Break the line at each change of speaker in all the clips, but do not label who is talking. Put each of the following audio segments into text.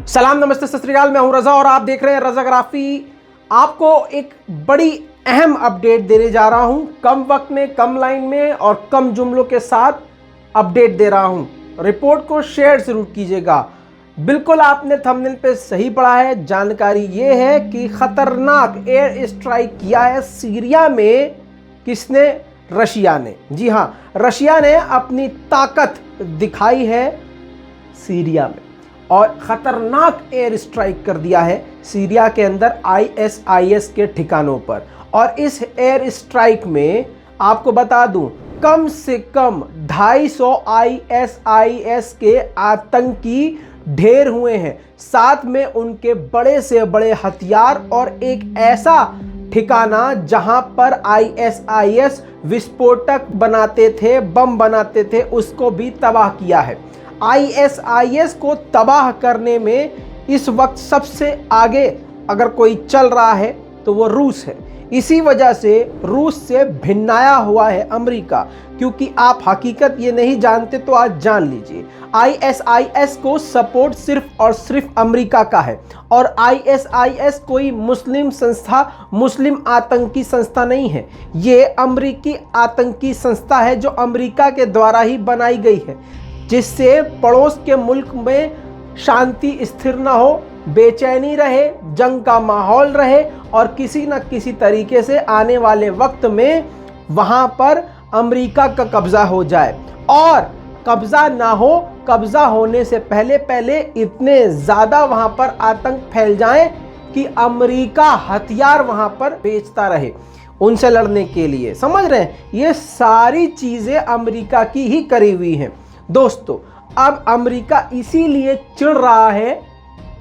सलाम, नमस्ते, सत श्री अकाल। मैं हूं रजा और आप देख रहे हैं रजाग्राफी। आपको एक बड़ी अहम अपडेट देने जा रहा हूं, कम वक्त में, कम लाइन में और कम जुमलों के साथ अपडेट दे रहा हूं। रिपोर्ट को शेयर जरूर कीजिएगा। बिल्कुल आपने थंबनेल पे सही पढ़ा है। जानकारी ये है कि खतरनाक एयर स्ट्राइक किया है सीरिया में। किसने? रशिया ने। जी हां, रशिया ने अपनी ताकत दिखाई है सीरिया में और खतरनाक एयर स्ट्राइक कर दिया है सीरिया के अंदर आईएसआईएस के ठिकानों पर। और इस एयर स्ट्राइक में आपको बता दूं, कम से कम 250 आईएसआईएस के आतंकी ढेर हुए हैं, साथ में उनके बड़े से बड़े हथियार और एक ऐसा ठिकाना जहां पर आईएसआईएस विस्फोटक बनाते थे, बम बनाते थे, उसको भी तबाह किया है। आईएसआईएस को तबाह करने में इस वक्त सबसे आगे अगर कोई चल रहा है तो वो रूस है। इसी वजह से रूस से भिन्नाया हुआ है अमेरिका, क्योंकि आप हकीकत ये नहीं जानते तो आज जान लीजिए। आईएसआईएस को सपोर्ट सिर्फ और सिर्फ अमेरिका का है और आईएसआईएस कोई मुस्लिम संस्था, मुस्लिम आतंकी संस्था नहीं है। ये अमेरिकी आतंकी संस्था है जो अमेरिका के द्वारा ही बनाई गई है, जिससे पड़ोस के मुल्क में शांति स्थिर न हो, बेचैनी रहे, जंग का माहौल रहे और किसी न किसी तरीके से आने वाले वक्त में वहां पर अमेरिका का कब्जा हो जाए। और कब्जा ना हो, कब्जा होने से पहले पहले इतने ज्यादा वहां पर आतंक फैल जाए कि अमेरिका हथियार वहां पर बेचता रहे उनसे लड़ने के लिए। समझ रहे हैं? ये सारी चीजें अमेरिका की ही करी हुई हैं दोस्तों। अब अमेरिका इसीलिए चिढ़ रहा है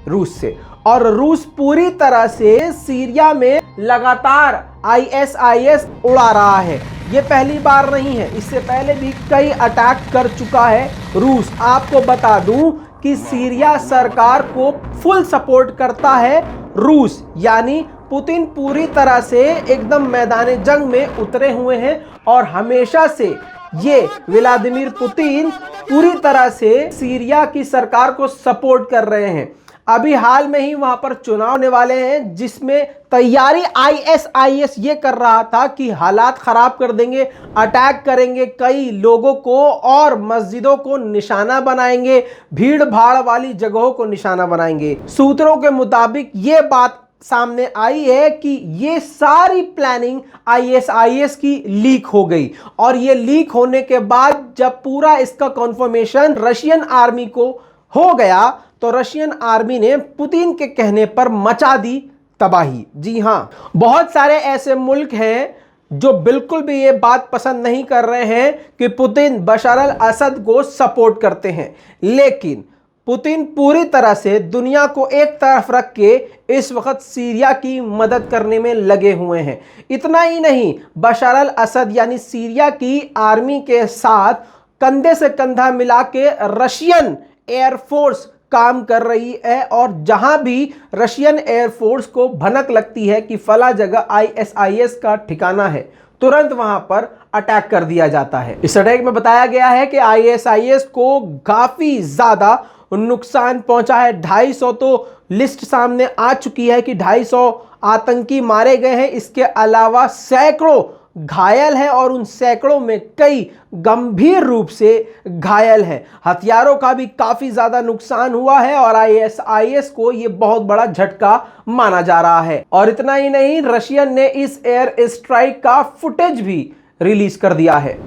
रूस से और रूस पूरी तरह से सीरिया में लगातार आईएसआईएस उड़ा रहा है। ये पहली बार नहीं है, इससे पहले भी कई अटैक कर चुका है रूस। आपको बता दूं कि सीरिया सरकार को फुल सपोर्ट करता है रूस, यानी पुतिन पूरी तरह से एकदम मैदान जंग में उतरे हुए हैं और हमेशा से ये व्लादिमीर पुतिन पूरी तरह से सीरिया की सरकार को सपोर्ट कर रहे हैं। अभी हाल में ही वहां पर चुनाव होने वाले हैं, जिसमें तैयारी आईएसआईएस ये कर रहा था कि हालात खराब कर देंगे, अटैक करेंगे, कई लोगों को और मस्जिदों को निशाना बनाएंगे, भीड़ भाड़ वाली जगहों को निशाना बनाएंगे। सूत्रों के मुताबिक ये बात सामने आई है कि ये सारी प्लानिंग आईएसआईएस की लीक हो गई और ये लीक होने के बाद जब पूरा इसका कंफर्मेशन रशियन आर्मी को हो गया तो रशियन आर्मी ने पुतिन के कहने पर मचा दी तबाही। जी हां, बहुत सारे ऐसे मुल्क हैं जो बिल्कुल भी ये बात पसंद नहीं कर रहे हैं कि पुतिन बशर अल असद को सपोर्ट करते हैं, लेकिन पुतिन पूरी तरह से दुनिया को एक तरफ रख के इस वक्त सीरिया की मदद करने में लगे हुए हैं। इतना ही नहीं, बशर अल असद यानी सीरिया की आर्मी के साथ कंधे से कंधा मिला के रशियन एयरफोर्स काम कर रही है और जहां भी रशियन एयरफोर्स को भनक लगती है कि फला जगह आईएसआईएस का ठिकाना है, तुरंत वहां पर अटैक कर दिया जाता है। इस अटैक में बताया गया है कि आईएसआईएस को काफी ज्यादा नुकसान पहुंचा है। 250 तो लिस्ट सामने आ चुकी है कि 250 आतंकी मारे गए हैं। इसके अलावा सैकड़ों घायल हैं और उन सैकड़ों में कई गंभीर रूप से घायल हैं। हथियारों का भी काफी ज्यादा नुकसान हुआ है और आईएसआईएस को यह बहुत बड़ा झटका माना जा रहा है। और इतना ही नहीं, रशियन ने इस एयर स्ट्राइक का फुटेज भी रिलीज कर दिया है।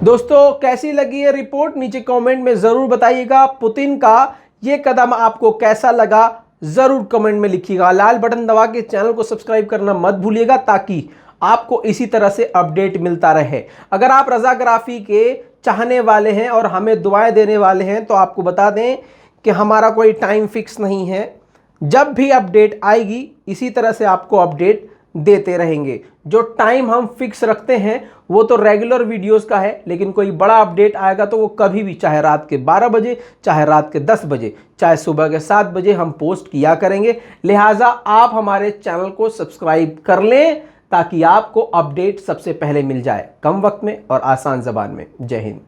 दोस्तों, कैसी लगी ये रिपोर्ट नीचे कमेंट में जरूर बताइएगा। पुतिन का ये कदम आपको कैसा लगा जरूर कमेंट में लिखिएगा। लाल बटन दबा के चैनल को सब्सक्राइब करना मत भूलिएगा ताकि आपको इसी तरह से अपडेट मिलता रहे। अगर आप रजाग्राफी के चाहने वाले हैं और हमें दुआएं देने वाले हैं तो आपको बता दें कि हमारा कोई टाइम फिक्स नहीं है। जब भी अपडेट आएगी इसी तरह से आपको अपडेट देते रहेंगे। जो टाइम हम फिक्स रखते हैं वो तो रेगुलर वीडियोस का है, लेकिन कोई बड़ा अपडेट आएगा तो वो कभी भी, चाहे रात के 12 बजे, चाहे रात के 10 बजे, चाहे सुबह के 7 बजे हम पोस्ट किया करेंगे। लिहाजा आप हमारे चैनल को सब्सक्राइब कर लें ताकि आपको अपडेट सबसे पहले मिल जाए, कम वक्त में और आसान ज़बान में। जय हिंद।